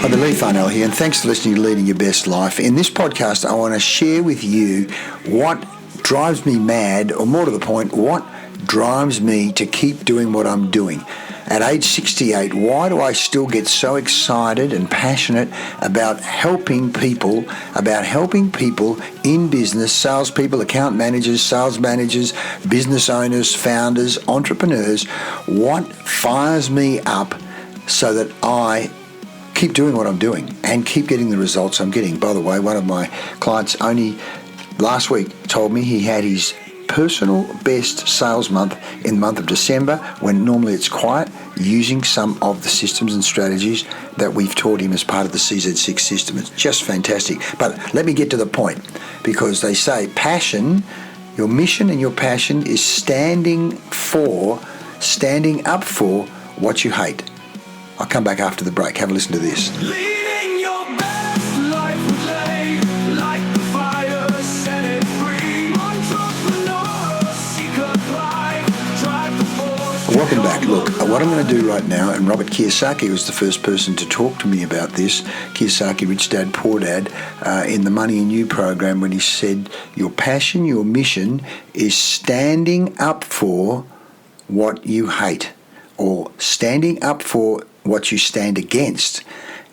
Hi, Leigh Farnell here, and thanks for listening to Leading Your Best Life. In this podcast, I want to share with you what drives me mad, or more to the point, what drives me to keep doing what I'm doing. At age 68, why do I still get so excited and passionate about helping people in business, salespeople, account managers, sales managers, business owners, founders, entrepreneurs? What fires me up so that I keep doing what I'm doing and keep getting the results I'm getting? By the way, one of my clients only last week told me he had his personal best sales month in the month of December, when normally it's quiet, using some of the systems and strategies that we've taught him as part of the CZ6 system. It's just fantastic. But let me get to the point, because they say passion, your mission and your passion is standing up for what you hate. I'll come back after the break. Have a listen to this. Leading your best life with Leigh, like the fire, set it free. Entrepreneur, seeker, thrive, drive the force. Welcome back. Look, what I'm going to do right now, and Robert Kiyosaki was the first person to talk to me about this, Kiyosaki, Rich Dad, Poor Dad, in the Money and You program, when he said, your passion, your mission is standing up for what you hate, or standing up for what you stand against.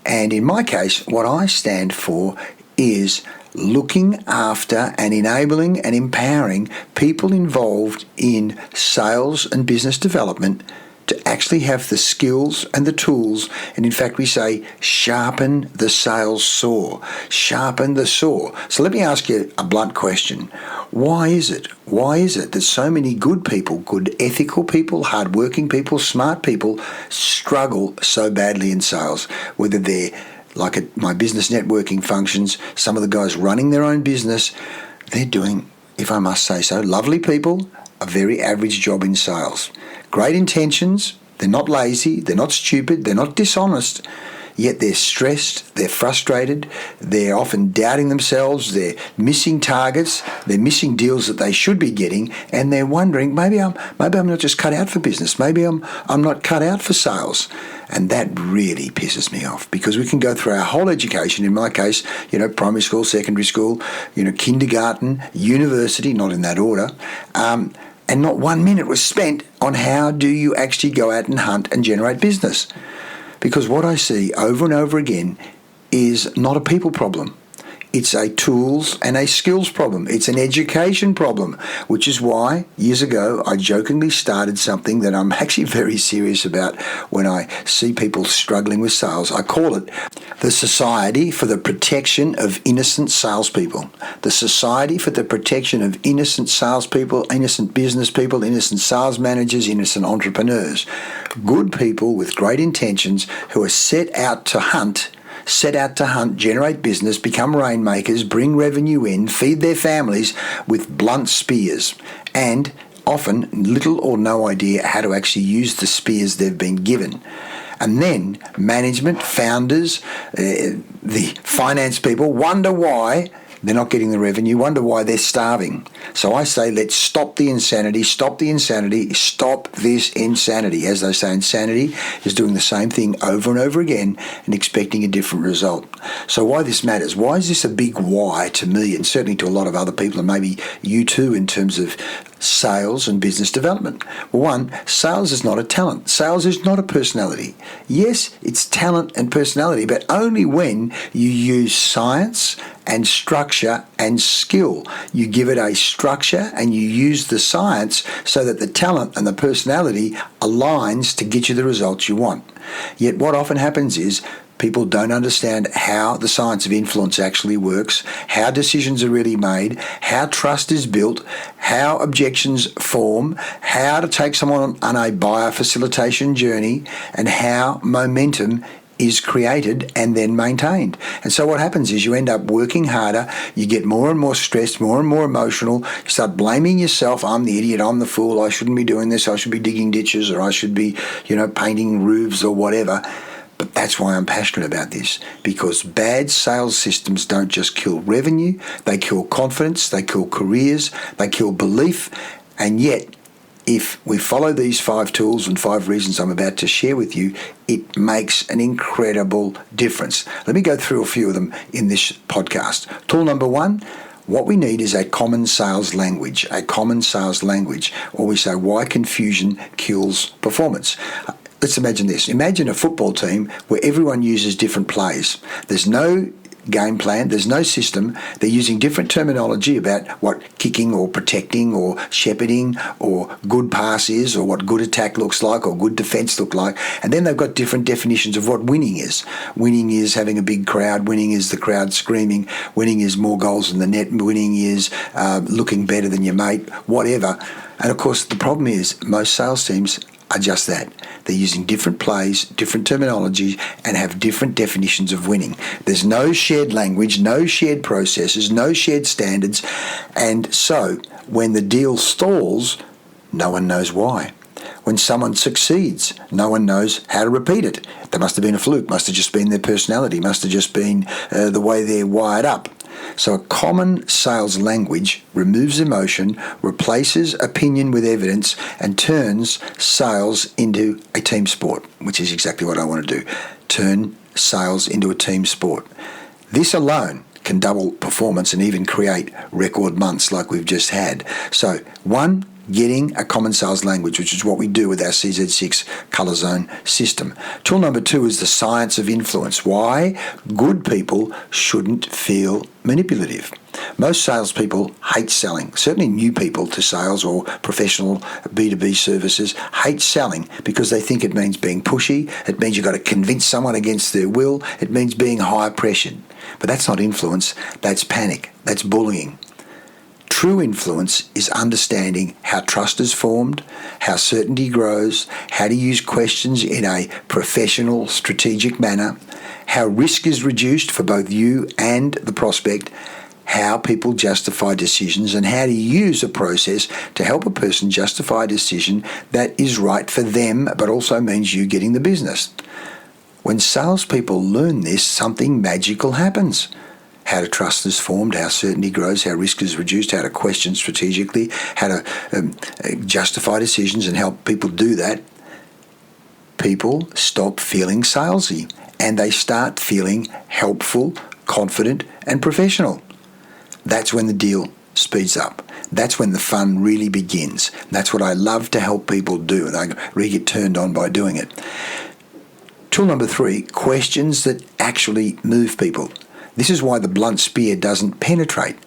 And in my case, what I stand for is looking after and enabling and empowering people involved in sales and business development to actually have the skills and the tools, and in fact we say sharpen the sales saw, sharpen the saw. So let me ask you a blunt question. Why is it that so many good people, good ethical people, hardworking people, smart people struggle so badly in sales? Whether they're like at my business networking functions, some of the guys running their own business, they're doing, if I must say so, lovely people, a very average job in sales. Great intentions, they're not lazy, they're not stupid, they're not dishonest, yet they're stressed, they're frustrated, they're often doubting themselves, they're missing targets, they're missing deals that they should be getting, and they're wondering, maybe I'm not just cut out for business, maybe I'm not cut out for sales. And that really pisses me off, because we can go through our whole education, in my case, primary school, secondary school, kindergarten, university, not in that order, and not 1 minute was spent on how do you actually go out and hunt and generate business. Because what I see over and over again is not a people problem. It's a tools and a skills problem. It's an education problem, which is why years ago I jokingly started something that I'm actually very serious about when I see people struggling with sales. I call it the Society for the Protection of Innocent Salespeople. The Society for the Protection of Innocent Salespeople, innocent business people, innocent sales managers, innocent entrepreneurs. Good people with great intentions who are set out to hunt, generate business, become rainmakers, bring revenue in, feed their families with blunt spears, and often little or no idea how to actually use the spears they've been given. And then management, founders, the finance people wonder why they're not getting the revenue, wonder why they're starving. So I say, let's stop the insanity, stop this insanity. As they say, insanity is doing the same thing over and over again and expecting a different result. So why this matters? Why is this a big why to me, and certainly to a lot of other people, and maybe you too, in terms of sales and business development? Well, one, sales is not a talent. Sales is not a personality. Yes, it's talent and personality, but only when you use science and structure and skill. You give it a structure and you use the science so that the talent and the personality aligns to get you the results you want. Yet what often happens is people don't understand how the science of influence actually works, how decisions are really made, how trust is built, how objections form, how to take someone on a buyer facilitation journey, and how momentum is created and then maintained. And so what happens is you end up working harder, you get more and more stressed, more and more emotional, you start blaming yourself. I'm the idiot, I'm the fool, I shouldn't be doing this, I should be digging ditches, or I should be, painting roofs or whatever. But that's why I'm passionate about this, because bad sales systems don't just kill revenue, they kill confidence, they kill careers, they kill belief, and yet if we follow these 5 tools and 5 reasons I'm about to share with you, it makes an incredible difference. Let me go through a few of them in this podcast. Tool number 1, what we need is a common sales language, or we say why confusion kills performance. Let's imagine this. Imagine a football team where everyone uses different plays. There's no game plan, there's no system. They're using different terminology about what kicking or protecting or shepherding or good pass is, or what good attack looks like or good defense look like. And then they've got different definitions of what winning is. Winning is having a big crowd. Winning is the crowd screaming. Winning is more goals in the net. Winning is looking better than your mate, whatever. And of course, the problem is most sales teams are just that. They're using different plays, different terminology, and have different definitions of winning. There's no shared language, no shared processes, no shared standards, and so when the deal stalls, no one knows why. When someone succeeds, no one knows how to repeat it. There must have been a fluke, must have just been their personality, must have just been the way they're wired up. So a common sales language removes emotion, replaces opinion with evidence, and turns sales into a team sport, which is exactly what I want to do. Turn sales into a team sport. This alone can double performance and even create record months like we've just had. So 1, getting a common sales language, which is what we do with our CZ6 Colour Zone system. Tool number 2 is the science of influence. Why good people shouldn't feel manipulative. Most salespeople hate selling. Certainly new people to sales or professional B2B services hate selling because they think it means being pushy. It means you've got to convince someone against their will. It means being high pressured. But that's not influence. That's panic. That's bullying. True influence is understanding how trust is formed, how certainty grows, how to use questions in a professional, strategic manner, how risk is reduced for both you and the prospect, how people justify decisions, and how to use a process to help a person justify a decision that is right for them but also means you getting the business. When salespeople learn this, something magical happens. How to trust is formed, how certainty grows, how risk is reduced, how to question strategically, how to justify decisions and help people do that. People stop feeling salesy and they start feeling helpful, confident and professional. That's when the deal speeds up. That's when the fun really begins. That's what I love to help people do, and I really get turned on by doing it. Tool number 3, questions that actually move people. This is why the blunt spear doesn't penetrate.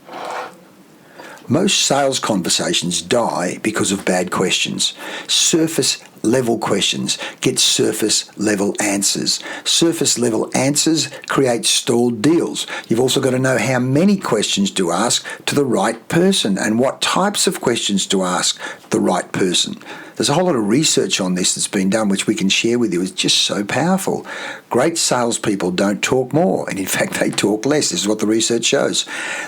Most sales conversations die because of bad questions. Surface level questions get surface level answers. Surface level answers create stalled deals. You've also got to know how many questions to ask to the right person and what types of questions to ask the right person. There's a whole lot of research on this that's been done, which we can share with you. It's just so powerful. Great salespeople don't talk more, and in fact, they talk less. This is what the research shows.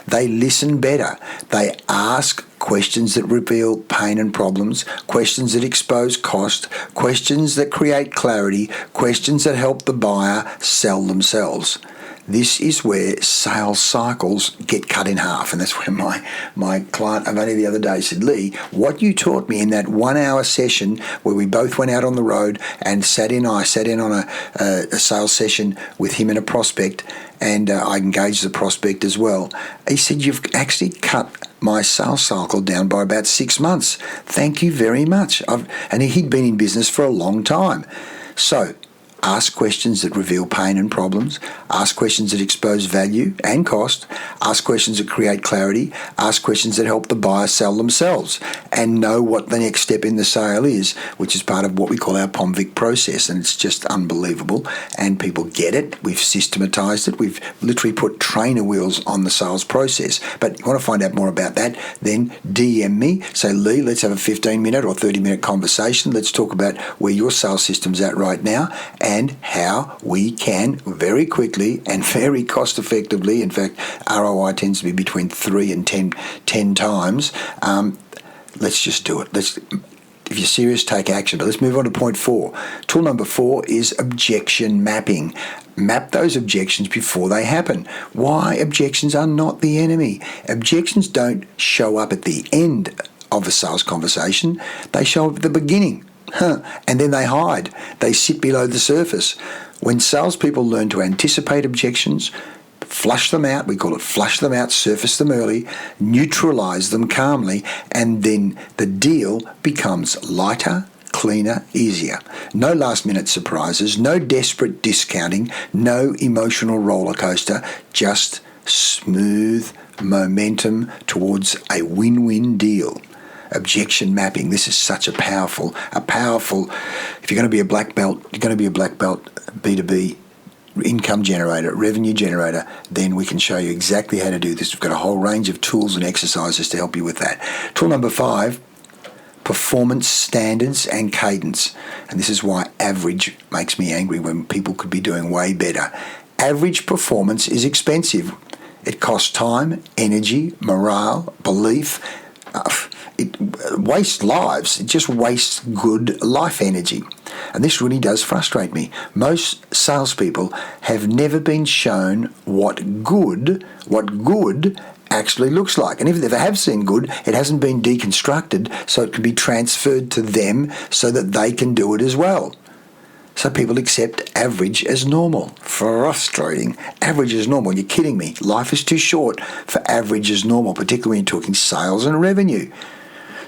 They listen better. They ask questions that reveal pain and problems, questions that expose cost, questions that create clarity, questions that help the buyer sell themselves. This is where sales cycles get cut in half. And that's where my client of only the other day said, Leigh, what you taught me in that 1 hour session where we both went out on the road and I sat in on a sales session with him and a prospect, and I engaged the prospect as well. He said, you've actually cut my sales cycle down by about 6 months. Thank you very much. And he'd been in business for a long time. So ask questions that reveal pain and problems. Ask questions that expose value and cost. Ask questions that create clarity. Ask questions that help the buyer sell themselves and know what the next step in the sale is, which is part of what we call our POMVIC process. And it's just unbelievable. And people get it. We've systematized it. We've literally put trainer wheels on the sales process. But you want to find out more about that, then DM me. Say, Leigh, let's have a 15-minute or 30-minute conversation. Let's talk about where your sales system's at right now and how we can very quickly and very cost effectively, in fact, ROI tends to be between 3 and 10 times. Let's just do it. If you're serious, take action. But let's move on to point 4. Tool number 4 is objection mapping. Map those objections before they happen. Why objections are not the enemy. Objections don't show up at the end of a sales conversation, they show up at the beginning. And then they hide. They sit below the surface. When salespeople learn to anticipate objections, flush them out, we call it flush them out, surface them early, neutralise them calmly, and then the deal becomes lighter, cleaner, easier. No last-minute surprises, no desperate discounting, no emotional roller coaster, just smooth momentum towards a win-win deal. Objection mapping. This is such a powerful, if you're going to be a black belt, you're going to be a black belt B2B income generator, revenue generator, then we can show you exactly how to do this. We've got a whole range of tools and exercises to help you with that. Tool number 5, performance standards and cadence. And this is why average makes me angry when people could be doing way better. Average performance is expensive. It costs time, energy, morale, belief. It wastes lives. It just wastes good life energy. And this really does frustrate me. Most salespeople have never been shown what good actually looks like. And if they have seen good, it hasn't been deconstructed so it can be transferred to them so that they can do it as well. So people accept average as normal. Frustrating. Average is normal. You're kidding me. Life is too short for average as normal, particularly when you're talking sales and revenue.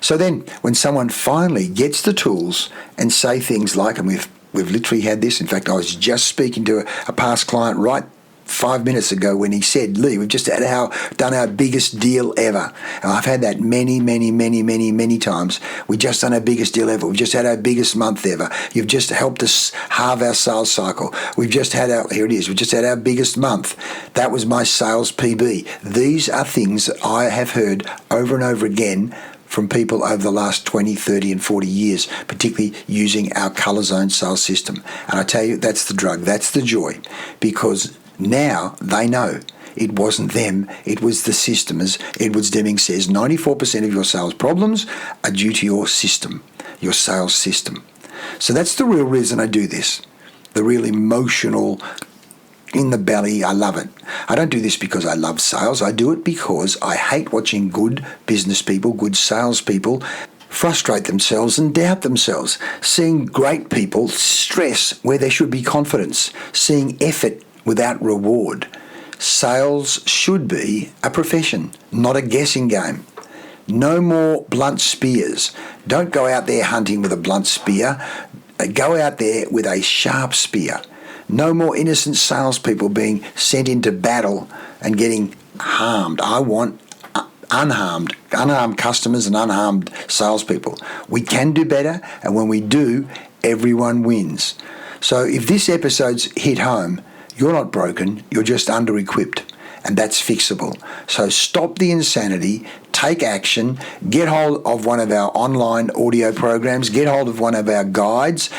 So then when someone finally gets the tools and say things like, and we've literally had this. In fact, I was just speaking to a past client right 5 minutes ago when he said, Leigh, we've just done our biggest deal ever. And I've had that many times. We've just done our biggest deal ever. We've just had our biggest month ever. You've just helped us halve our sales cycle. We've just had we've just had our biggest month. That was my sales PB. These are things that I have heard over and over again from people over the last 20, 30 and 40 years, particularly using our colour zone sales system. And I tell you, that's the drug, that's the joy, because now they know it wasn't them, it was the system. As Edwards Deming says, 94% of your sales problems are due to your system, your sales system. So that's the real reason I do this, the real emotional in the belly. I love it. I don't do this because I love sales. I do it because I hate watching good business people, good sales people frustrate themselves and doubt themselves. Seeing great people stress where there should be confidence. Seeing effort without reward. Sales should be a profession, not a guessing game. No more blunt spears. Don't go out there hunting with a blunt spear. Go out there with a sharp spear. No more innocent salespeople being sent into battle and getting harmed. I want unharmed customers and unharmed salespeople. We can do better, and when we do, everyone wins. So if this episode's hit home, you're not broken, you're just under-equipped, and that's fixable. So stop the insanity, take action, get hold of one of our online audio programs, get hold of one of our guides,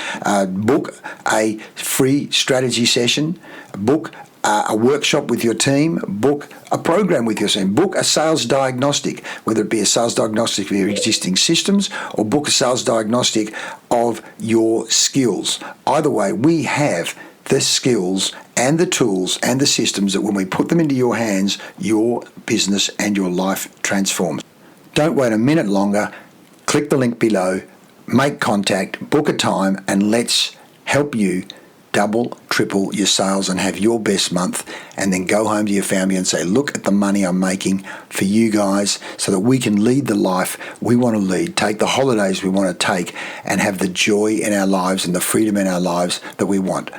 book a free strategy session, book a workshop with your team, book a program with your team, book a sales diagnostic, whether it be a sales diagnostic of your existing systems or book a sales diagnostic of your skills. Either way, we have the skills and the tools and the systems that when we put them into your hands, your business and your life transforms. Don't wait a minute longer. Click the link below, make contact, book a time, and let's help you double, triple your sales and have your best month, and then go home to your family and say, look at the money I'm making for you guys so that we can lead the life we want to lead, take the holidays we want to take, and have the joy in our lives and the freedom in our lives that we want.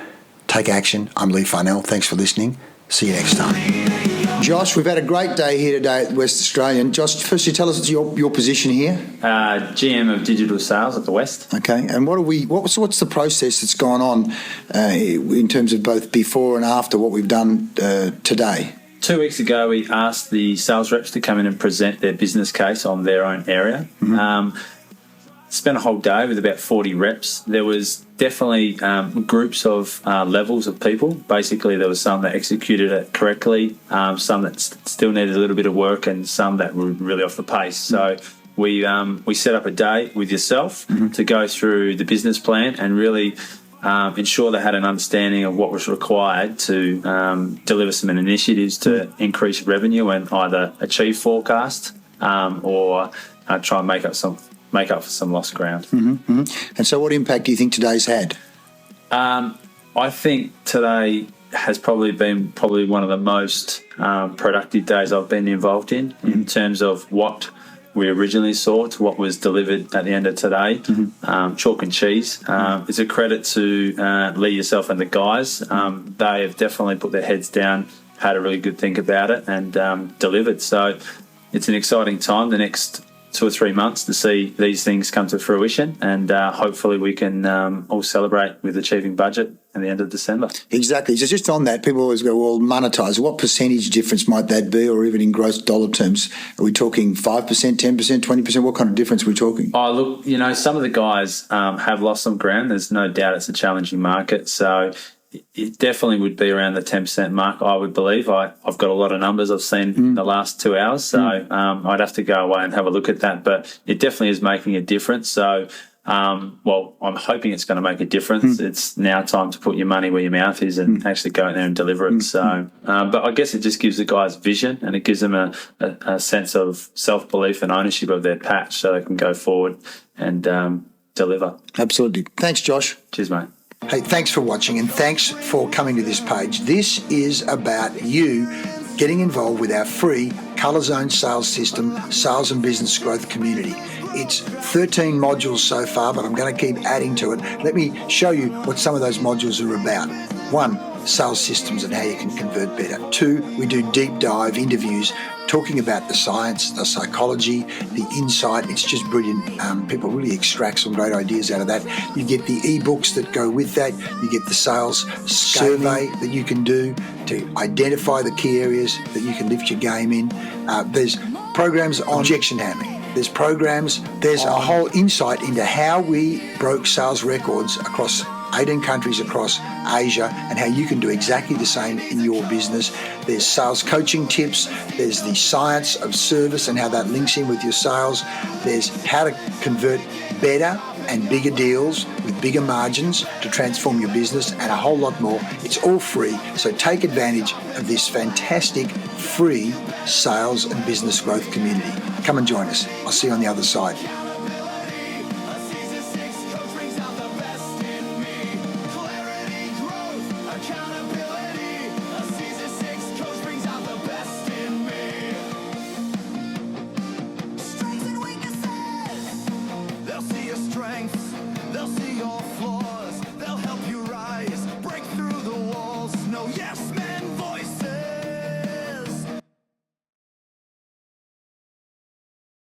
Take action. I'm Leigh Farnell. Thanks for listening. See you next time. Josh, we've had a great day here today at West Australian. Josh, firstly, tell us your position here. GM of digital sales at the West. Okay, and what's the process that's gone on in terms of both before and after what we've done today? 2 weeks ago, we asked the sales reps to come in and present their business case on their own area. Mm-hmm. Spent a whole day with about 40 reps. There was definitely groups of levels of people. Basically, there was some that executed it correctly, some that still needed a little bit of work, and some that were really off the pace. So we set up a day with yourself to go through the business plan and really ensure they had an understanding of what was required to deliver some initiatives to increase revenue and either achieve forecast or try and make up for some lost ground. And so what impact do you think today's had? I think today has probably been one of the most productive days I've been involved in terms of what we originally saw to what was delivered at the end of today. Chalk and cheese. It's a credit to Leigh, yourself and the guys. They have definitely put their heads down, had a really good think about it, and delivered. So it's an exciting time the next 2 or 3 months to see these things come to fruition, and hopefully we can all celebrate with achieving budget at the end of December. Exactly. So just on that, people always go, well, monetise. What percentage difference might that be, or even in gross dollar terms? Are we talking 5%, 10%, 20%? What kind of difference are we talking? Oh, look, some of the guys have lost some ground. There's no doubt it's a challenging market. So it definitely would be around the 10% mark, I would believe. I've got a lot of numbers I've seen in the last 2 hours, so I'd have to go away and have a look at that. But it definitely is making a difference. So, I'm hoping it's going to make a difference. It's now time to put your money where your mouth is and actually go out there and deliver it. So, but I guess it just gives the guys vision, and it gives them a sense of self-belief and ownership of their patch, so they can go forward and deliver. Absolutely. Thanks, Josh. Cheers, mate. Hey, thanks for watching, and thanks for coming to this page. This is about you getting involved with our free Colour Zone sales system, sales and business growth community. It's 13 modules so far, but I'm going to keep adding to it. Let me show you what some of those modules are about. 1, sales systems and how you can convert better. 2, we do deep dive interviews talking about the science, the psychology, the insight. It's just brilliant. People really extract some great ideas out of that. You get the ebooks that go with that. You get the sales survey that you can do to identify the key areas that you can lift your game in. There's programs on objection handling. There's programs, there's a whole insight into how we broke sales records across 18 countries across Asia, and how you can do exactly the same in your business. There's sales coaching tips. There's the science of service and how that links in with your sales. There's how to convert better and bigger deals with bigger margins to transform your business, and a whole lot more. It's all free, so take advantage of this fantastic free sales and business growth community. Come and join us. I'll see you on the other side.